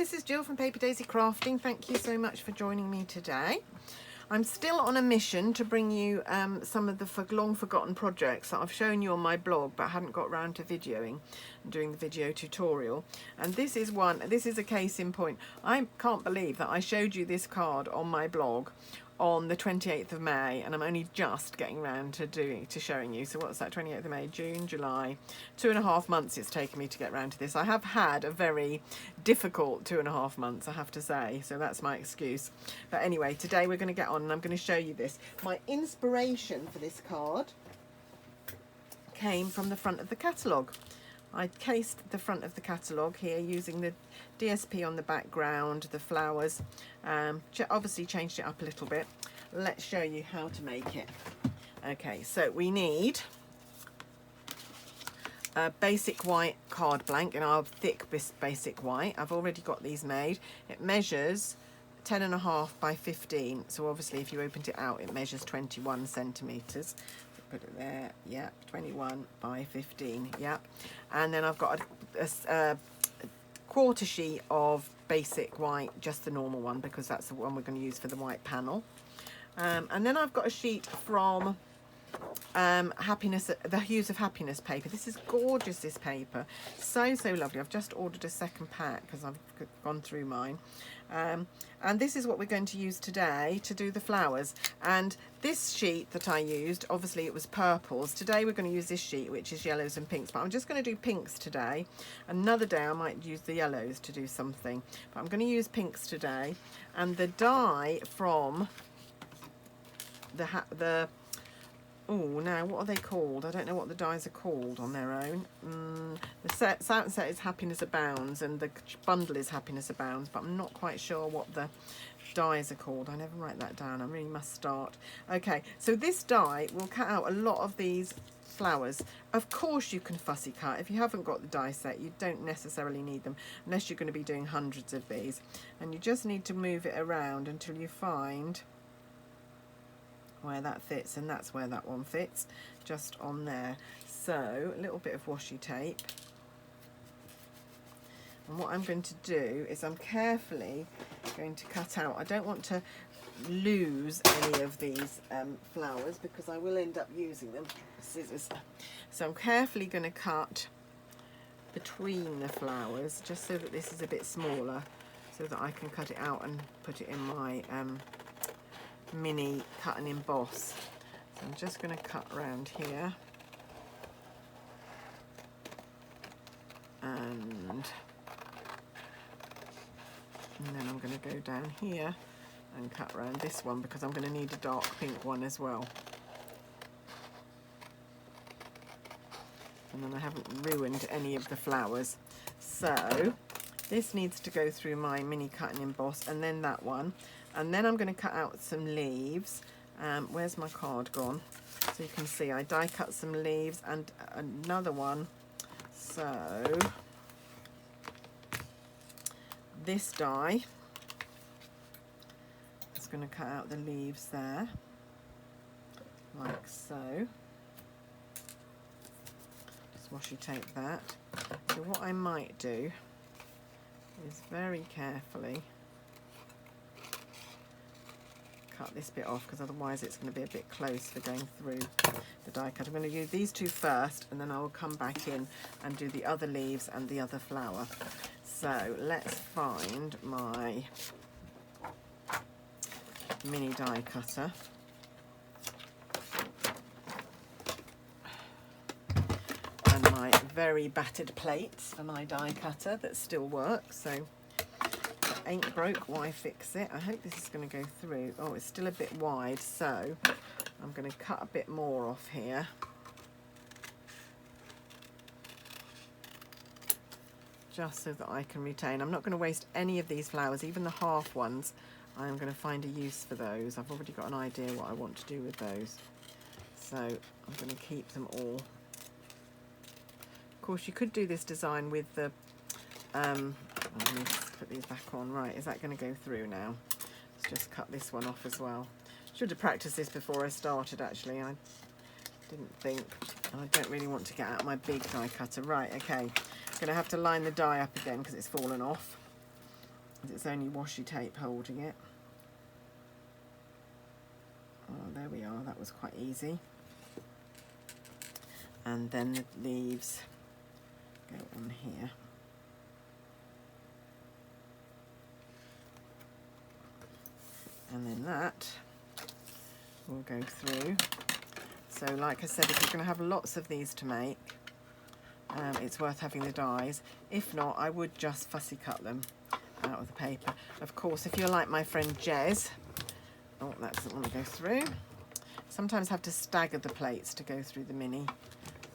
this is Jill from Paper Daisy Crafting. Thank you so much for joining me today. I'm still on a mission to bring you some of the long forgotten projects that I've shown you on my blog but hadn't got around to videoing and doing the video tutorial. And this is one, this is a case in point. I can't believe that I showed you this card on my blog on the 28th of May, and I'm only just getting around to showing you. So what's that, 28th of May, June, July, 2.5 months it's taken me to get around to this. I have had a very difficult 2.5 months, I have to say, so that's my excuse. But anyway, today we're going to get on and I'm going to show you this. My inspiration for this card came from the front of the catalogue. I cased the front of the catalogue here using the DSP on the background, the flowers, obviously changed it up a little bit. Let's show you how to make it. Okay, so we need a basic white card blank in our thick basic white. I've already got these made. It measures 10.5 by 15, so obviously if you opened it out it measures 21 centimetres. Put it there, yep, 21 by 15, yep. And then I've got a quarter sheet of basic white, just the normal one, because that's the one we're going to use for the white panel. And then I've got a sheet from Happiness, the Hues of Happiness paper. This is gorgeous, this paper, so lovely. I've just ordered a second pack because I've gone through mine. And this is what we're going to use today to do the flowers. And this sheet that I used, obviously it was purples. Today we're going to use this sheet, which is yellows and pinks, but I'm just going to do pinks today. Another day I might use the yellows to do something, but I'm going to use pinks today. And the die from oh, now what are they called? I don't know what the dies are called on their own. The set is Happiness Abounds and the bundle is Happiness Abounds, but I'm not quite sure what the dies are called. I never write that down. I really must start. Okay, so this die will cut out a lot of these flowers. Of course you can fussy cut. If you haven't got the die set, you don't necessarily need them unless you're going to be doing hundreds of these. And you just need to move it around until you find where that fits, and that's where that one fits, just on there. So a little bit of washi tape, and what I'm going to do is I'm carefully going to cut out. I don't want to lose any of these flowers because I will end up using them. Scissors. So I'm carefully going to cut between the flowers just so that this is a bit smaller, so that I can cut it out and put it in my mini cut and emboss. So I'm just going to cut around here, and then I'm going to go down here and cut around this one because I'm going to need a dark pink one as well. And then I haven't ruined any of the flowers. So this needs to go through my mini cut and emboss, and then that one. And then I'm going to cut out some leaves. Where's my card gone? So you can see I die cut some leaves and another one. So this die is going to cut out the leaves there, like so. Just washi tape that. So what I might do is very carefully cut this bit off, because otherwise it's going to be a bit close for going through the die cut. I'm going to do these two first, and then I will come back in and do the other leaves and the other flower. So let's find my mini die cutter. And my very battered plates for my die cutter that still works. So ain't broke, why fix it? I hope this is going to go through. Oh, it's still a bit wide, so I'm going to cut a bit more off here. Just so that I can retain. I'm not going to waste any of these flowers, even the half ones. I'm going to find a use for those. I've already got an idea what I want to do with those. So I'm going to keep them all. Of course, you could do this design with the let me just put these back on. Right, is that going to go through now? Let's just cut this one off as well. Should have practiced this before I started, actually. I didn't think, and I don't really want to get out my big die cutter. Right, okay. I'm going to have to line the die up again because it's fallen off. It's only washi tape holding it. Oh, there we are, that was quite easy. And then the leaves go on here. And then that will go through. So like I said, if you're going to have lots of these to make, it's worth having the dies. If not, I would just fussy cut them out of the paper. Of course, if you're like my friend Jez, oh, that doesn't want to go through. Sometimes have to stagger the plates to go through the mini,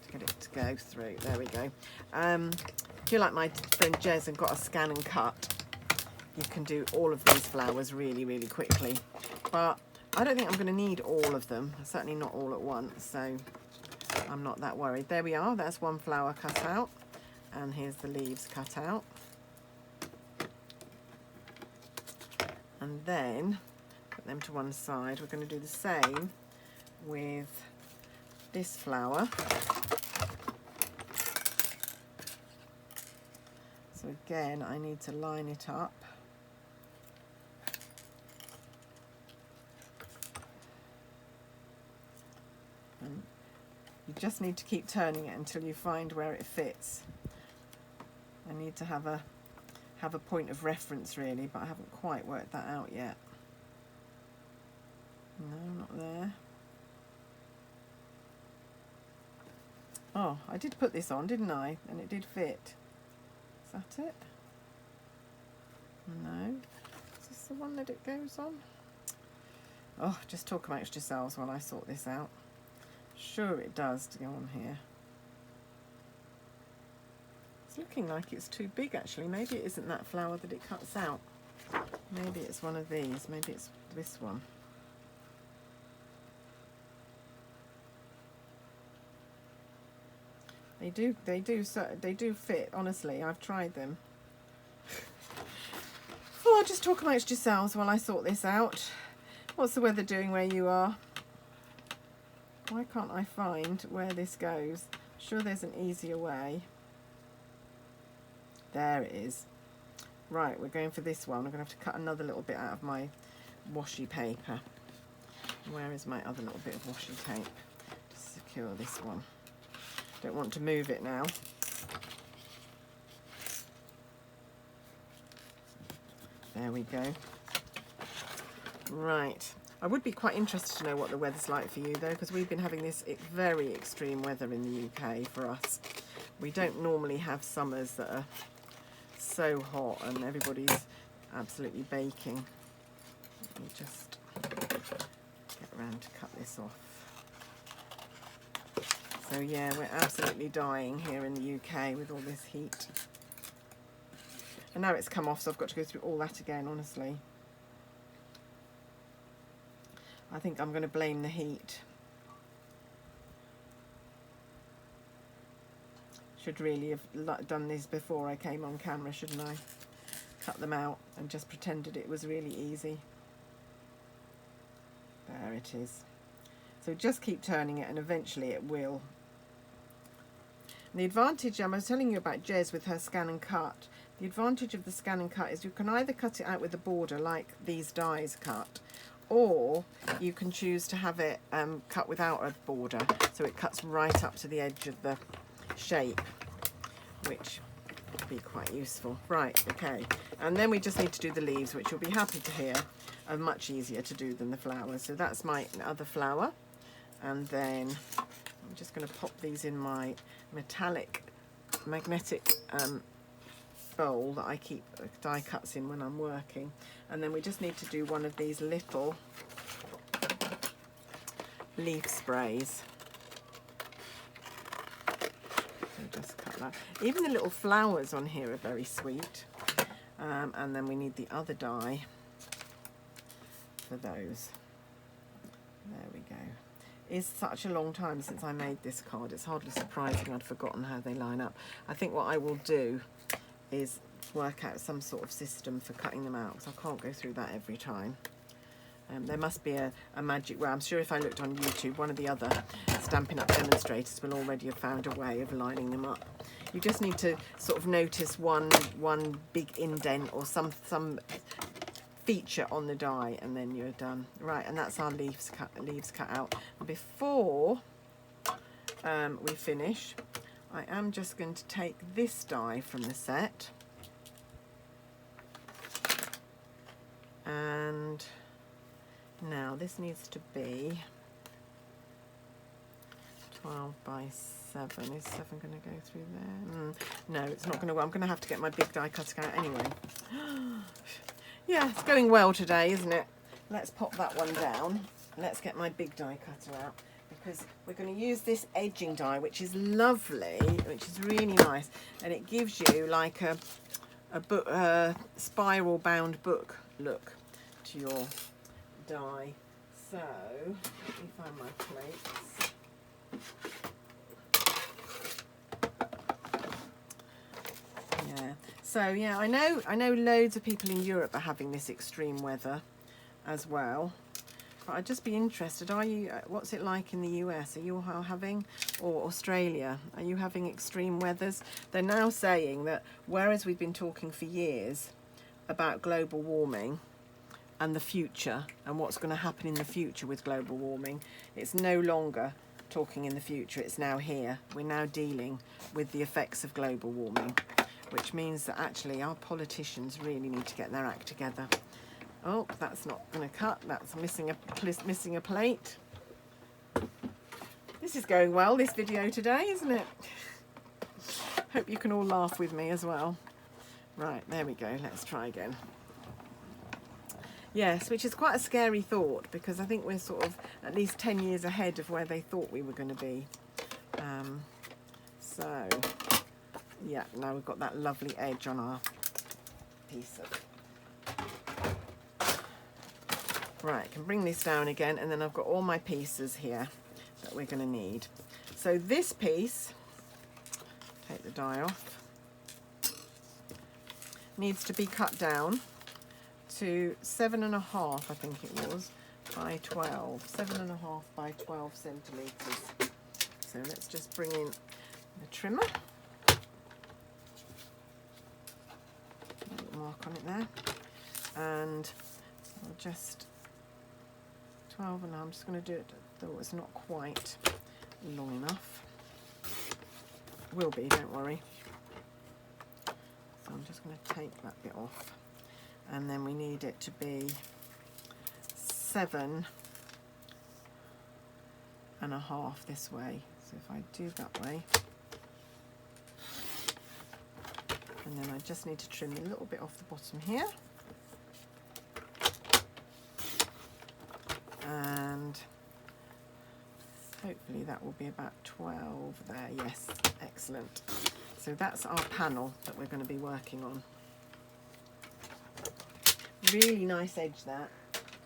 to get it to go through. There we go. If you're like my friend Jez and got a scan and cut, you can do all of these flowers really, really quickly. But I don't think I'm going to need all of them, certainly not all at once, so I'm not that worried. There we are, that's one flower cut out, and here's the leaves cut out. And then put them to one side. We're going to do the same with this flower. So again, I need to line it up. And you just need to keep turning it until you find where it fits. I need to have a point of reference really, but I haven't quite worked that out yet. No, not there. Oh, I did put this on, didn't I? And it did fit. Is that it? No. Is this the one that it goes on? Oh, just talk amongst yourselves while I sort this out. Sure it does to go on here. It's looking like it's too big actually. Maybe it isn't that flower that it cuts out. Maybe it's one of these. Maybe it's this one. They do fit, honestly. I've tried them. Oh, just talk amongst yourselves while I sort this out. What's the weather doing where you are? Why can't I find where this goes? Sure there's an easier way. There it is. Right, we're going for this one. I'm going to have to cut another little bit out of my washi paper. Where is my other little bit of washi tape to secure this one? Don't want to move it now. There we go. Right. I would be quite interested to know what the weather's like for you though, because we've been having this very extreme weather in the UK for us. We don't normally have summers that are so hot and everybody's absolutely baking. Let me just get around to cut this off. So yeah, we're absolutely dying here in the UK with all this heat. And now it's come off, so I've got to go through all that again, honestly. I think I'm going to blame the heat. Should really have done this before I came on camera, shouldn't I? Cut them out and just pretended it was really easy. There it is. So just keep turning it and eventually it will. And the advantage, I was telling you about Jez with her scan and cut. The advantage of the scan and cut is you can either cut it out with a border like these dies cut, or you can choose to have it cut without a border, so it cuts right up to the edge of the shape, which would be quite useful. Right, okay, and then we just need to do the leaves, which you'll be happy to hear are much easier to do than the flowers. So that's my other flower, and then I'm just going to pop these in my metallic magnetic bowl that I keep die cuts in when I'm working. And then we just need to do one of these little leaf sprays. So just cut that. Even the little flowers on here are very sweet. And then we need the other die for those. There we go. It's such a long time since I made this card. It's hardly surprising I'd forgotten how they line up. I think what I will do is work out some sort of system for cutting them out, because I can't go through that every time. There must be a magic way. I'm sure if I looked on YouTube, one of the other Stampin' Up demonstrators will already have found a way of lining them up You just need to sort of notice one big indent or some feature on the die, and then you're done. Right, and that's our leaves cut out. Before we finish, I am just going to take this die from the set, and now this needs to be 12 by 7. Is 7 going to go through there? No, it's not going to. I'm going to have to get my big die cutting out anyway. Yeah, it's going well today, isn't it? Let's pop that one down. Let's get my big die cutter out, because we're going to use this edging die, which is lovely, which is really nice, and it gives you like a book, spiral bound book look to your die. So let me find my plates. Yeah. So yeah, I know loads of people in Europe are having this extreme weather as well. But I'd just be interested, are you, what's it like in the US? Are you all having, or Australia, are you having extreme weathers? They're now saying that whereas we've been talking for years about global warming and the future and what's going to happen in the future with global warming, it's no longer talking in the future, it's now here. We're now dealing with the effects of global warming, which means that actually our politicians really need to get their act together. Oh, that's not going to cut. That's missing a plate. This is going well, this video today, isn't it? Hope you can all laugh with me as well. Right, there we go. Let's try again. Yes, which is quite a scary thought, because I think we're sort of at least 10 years ahead of where they thought we were going to be. So, yeah, now we've got that lovely edge on our piece of... Right, I can bring this down again, and then I've got all my pieces here that we're going to need. So this piece, take the die off, needs to be cut down to 7.5, I think it was, by 12. 7.5 by 12 centimetres. So let's just bring in the trimmer. A little mark on it there. And I'll just... 12, and I'm just going to do it, though it's not quite long enough. Will be, don't worry. So I'm just going to take that bit off, and then we need it to be 7.5 this way. So if I do that way, and then I just need to trim a little bit off the bottom here. And hopefully that will be about 12 there. Yes, excellent. So that's our panel that we're going to be working on. Really nice edge, that.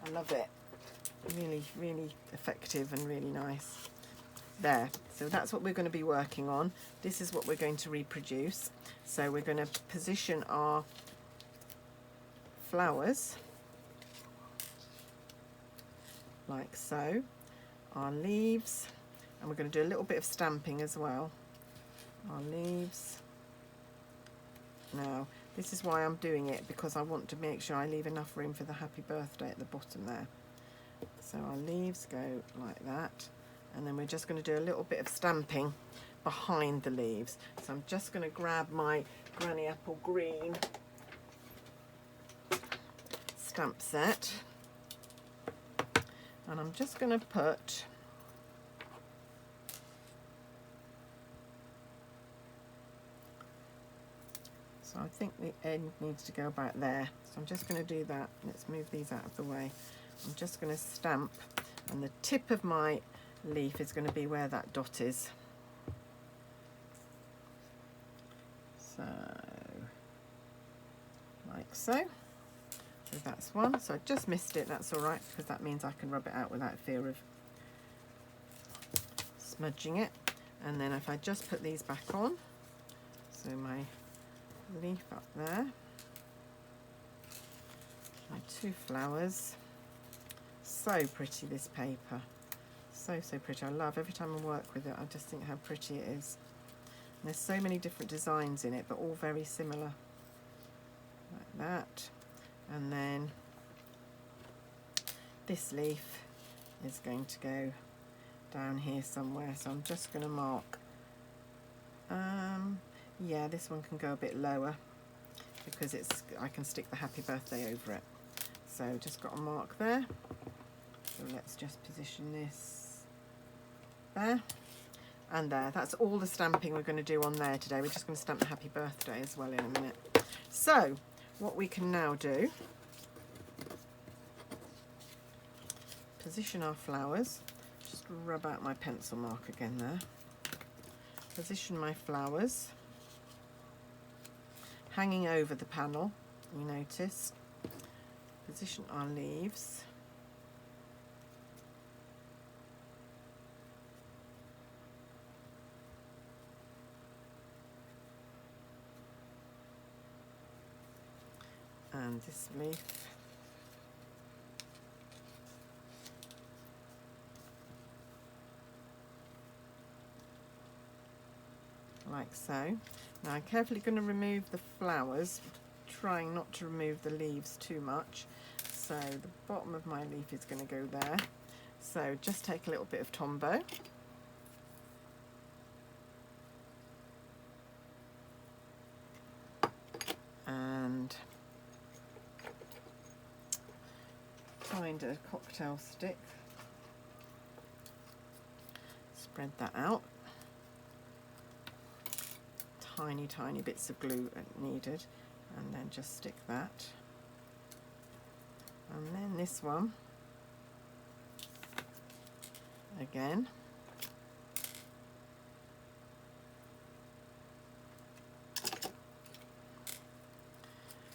I love it. Really, really effective and really nice. There. So that's what we're going to be working on. This is what we're going to reproduce. So we're going to position our flowers like so, our leaves, and we're going to do a little bit of stamping as well. Our leaves. Now, this is why I'm doing it, because I want to make sure I leave enough room for the happy birthday at the bottom there. So our leaves go like that, and then we're just going to do a little bit of stamping behind the leaves. So I'm just going to grab my Granny Apple Green stamp set. And I'm just going to put so I think the end needs to go about there. So I'm just going to do that. Let's move these out of the way. I'm just going to stamp, and the tip of my leaf is going to be where that dot is. So, like so. So that's one. So I just missed it. That's all right, because that means I can rub it out without fear of smudging it. And then if I just put these back on, so my leaf up there, my two flowers. So pretty, this paper. So pretty. I love every time I work with it. I just think how pretty it is. There's so many different designs in it, but all very similar, like that. And then this leaf is going to go down here somewhere, so I'm just going to mark, yeah, this one can go a bit lower because I can stick the happy birthday over it. So just got a mark there. So let's just position this there and there. That's all the stamping we're going to do on there today. We're just going to stamp the happy birthday as well in a minute. So what we can now do, position our flowers. Just rub out my pencil mark again there. Position my flowers hanging over the panel, you notice. Position our leaves. And this leaf. Like so. Now I'm carefully going to remove the flowers, trying not to remove the leaves too much. So the bottom of my leaf is going to go there. So just take a little bit of Tombow. And find a cocktail stick. Spread that out. Tiny, tiny bits of glue needed, and then just stick that. And then this one again.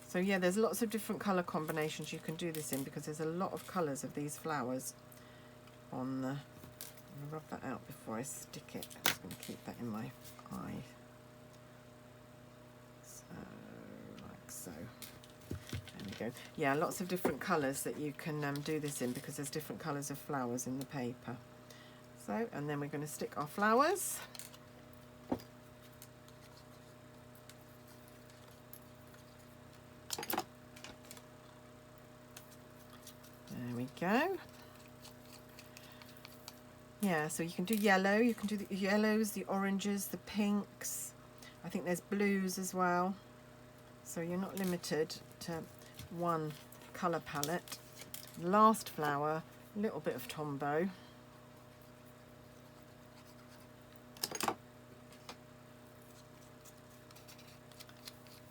So yeah, there's lots of different colour combinations you can do this in because there's a lot of colours of these flowers on the... I'm going to rub that out before I stick it. I'm just going to keep that in my eye. So there we go. Yeah, lots of different colours that you can do this in because there's different colours of flowers in the paper. So, and then we're going to stick our flowers. There we go. Yeah, so you can do yellow, you can do the yellows, the oranges, the pinks. I think there's blues as well. So you're not limited to one colour palette. Last flower, a little bit of Tombow.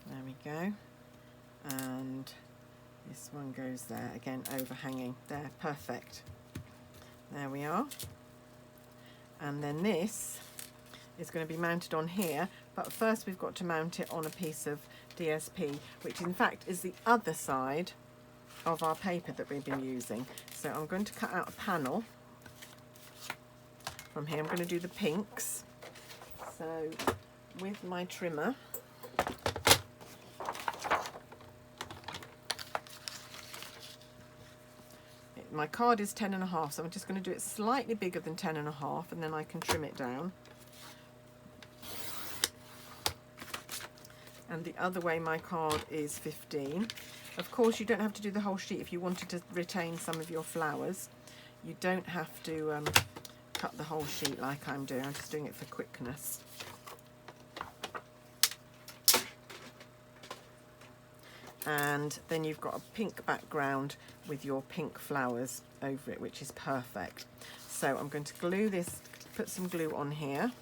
There we go. And this one goes there, again overhanging. There, perfect. There we are. And then this is going to be mounted on here, but first we've got to mount it on a piece of DSP, which in fact is the other side of our paper that we've been using. So I'm going to cut out a panel from here. I'm going to do the pinks. So with my trimmer, my card is 10.5, so I'm just going to do it slightly bigger than 10.5, and then I can trim it down. And the other way my card is 15. Of course, you don't have to do the whole sheet if you wanted to retain some of your flowers. You don't have to cut the whole sheet like I'm doing. I'm just doing it for quickness. And then you've got a pink background with your pink flowers over it, which is perfect. So I'm going to glue this, put some glue on here.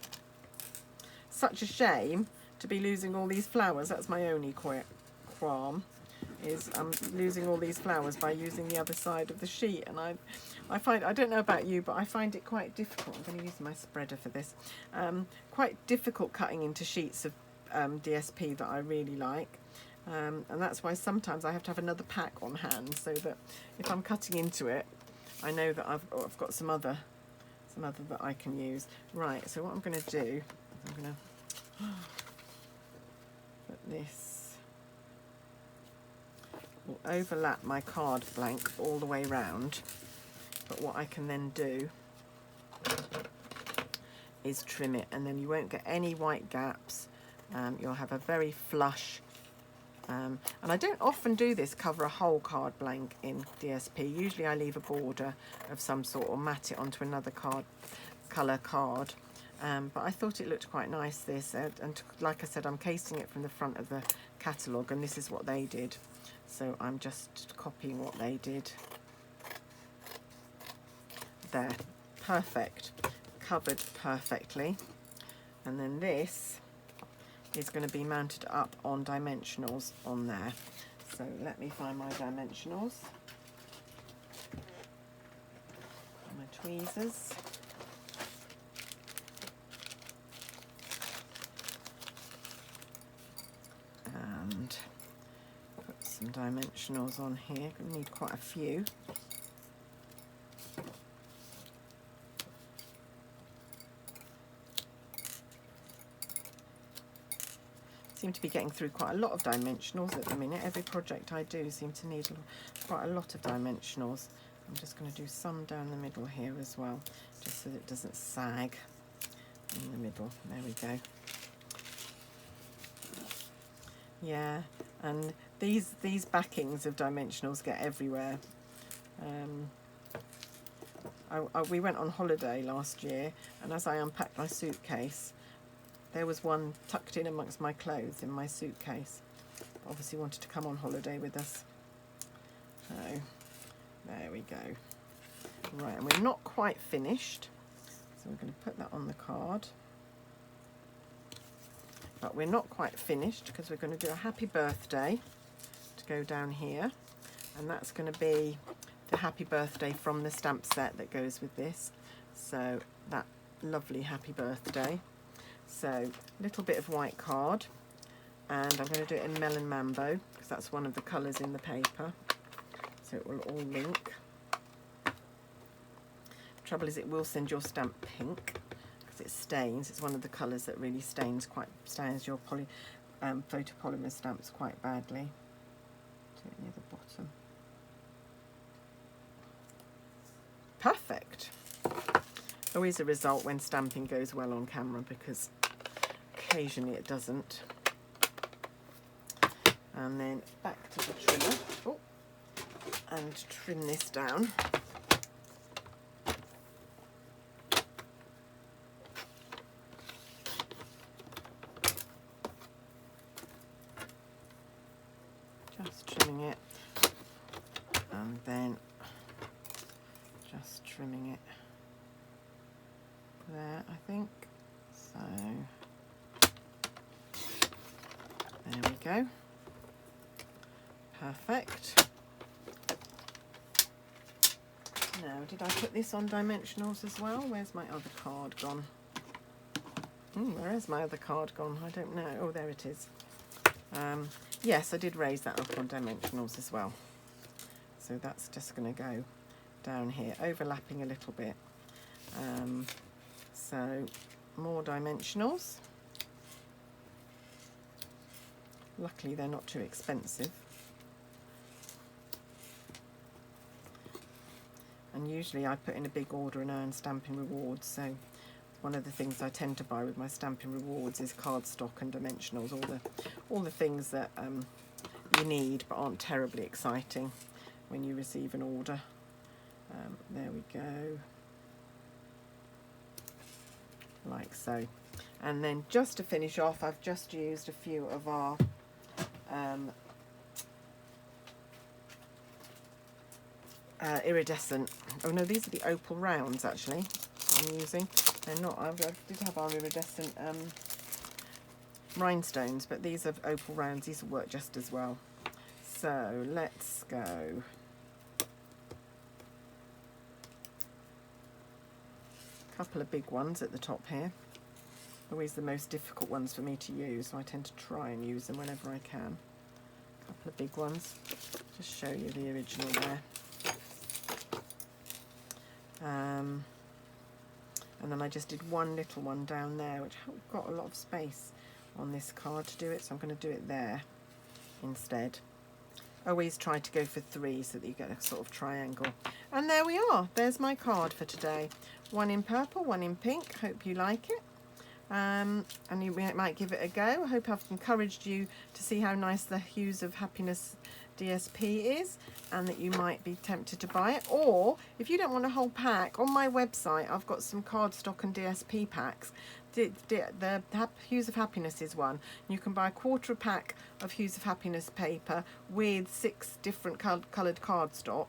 Such a shame to be losing all these flowers. That's my only qualm, is I'm losing all these flowers by using the other side of the sheet. And I find, I don't know about you, but I find it quite difficult. I'm going to use my spreader for this. Quite difficult cutting into sheets of DSP that I really like. And that's why sometimes I have to have another pack on hand, so that if I'm cutting into it, I know that I've got some other that I can use. Right, so what I'm going to do is I'm going to put this, will overlap my card blank all the way round, but what I can then do is trim it, and then you won't get any white gaps. You'll have a very flush, and I don't often do this, cover a whole card blank in DSP. Usually I leave a border of some sort or mat it onto another colour card. But I thought it looked quite nice, this, and like I said, I'm casing it from the front of the catalogue, and this is what they did. So I'm just copying what they did. There, perfect, covered perfectly. And then this is going to be mounted up on dimensionals on there. So let me find my dimensionals, my tweezers. And put some dimensionals on here. We need quite a few. Seem to be getting through quite a lot of dimensionals at the minute. Every project I do seem to need quite a lot of dimensionals. I'm just going to do some down the middle here as well, just so that it doesn't sag in the middle. There we go. Yeah, and these backings of dimensionals get everywhere. We went on holiday last year, and as I unpacked my suitcase, there was one tucked in amongst my clothes in my suitcase. Obviously wanted to come on holiday with us. So there we go. Right, and we're not quite finished, so we're going to put that on the card. But we're not quite finished because we're going to do a happy birthday to go down here, and that's going to be the happy birthday from the stamp set that goes with this. So that lovely happy birthday. So a little bit of white card, and I'm going to do it in Melon Mambo because that's one of the colours in the paper, so it will all link. Trouble is, it will send your stamp pink because it stains. It's one of the colours that really stains your photopolymer stamps quite badly. Do it near the bottom. Perfect. Always a result when stamping goes well on camera, because occasionally it doesn't. And then back to the trimmer. Oh, and trim this down. Just trimming it, and then just trimming it there, I think. So there we go. Perfect. Now, did I put this on dimensionals as well? Where's my other card gone? Where is my other card gone? I don't know. Oh, there it is. Yes, I did raise that up on dimensionals as well. So that's just going to go down here, overlapping a little bit. So more dimensionals. Luckily they're not too expensive. And usually I put in a big order and earn Stampin' Rewards, so one of the things I tend to buy with my Stampin' Rewards is cardstock and dimensionals, all the things that you need but aren't terribly exciting when you receive an order. There we go. Like so. And then just to finish off, I've just used a few of our iridescent, oh no, these are the opal rounds actually I'm using. They're not, I did have our iridescent rhinestones, but these are opal rounds. These will work just as well. So let's go. Couple of big ones at the top here. Always the most difficult ones for me to use, so I tend to try and use them whenever I can. Couple of big ones. Just show you the original there. And then I just did one little one down there, which hasn't got a lot of space on this card to do it, so I'm going to do it there instead. Always try to go for 3 so that you get a sort of triangle. And there we are. There's my card for today. One in purple, one in pink. Hope you like it. And you might give it a go. I hope I've encouraged you to see how nice the Hues of Happiness DSP is, and that you might be tempted to buy it. Or if you don't want a whole pack, on my website I've got some cardstock and DSP packs. The Hues of Happiness is one. You can buy a quarter a pack of Hues of Happiness paper with 6 different coloured cardstock.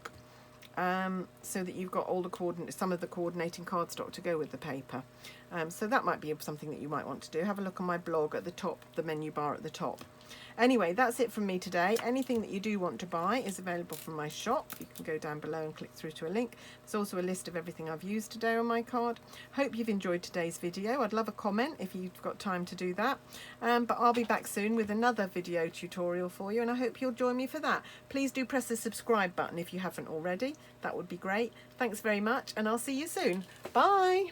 So that you've got all the some of the coordinating cardstock to go with the paper. So that might be something that you might want to do. Have a look on my blog at the top, the menu bar at the top. Anyway, that's it from me today. Anything that you do want to buy is available from my shop. You can go down below and click through to a link. There's also a list of everything I've used today on my card. Hope you've enjoyed today's video. I'd love a comment if you've got time to do that. But I'll be back soon with another video tutorial for you, and I hope you'll join me for that. Please do press the subscribe button if you haven't already. That would be great. Thanks very much, and I'll see you soon. Bye.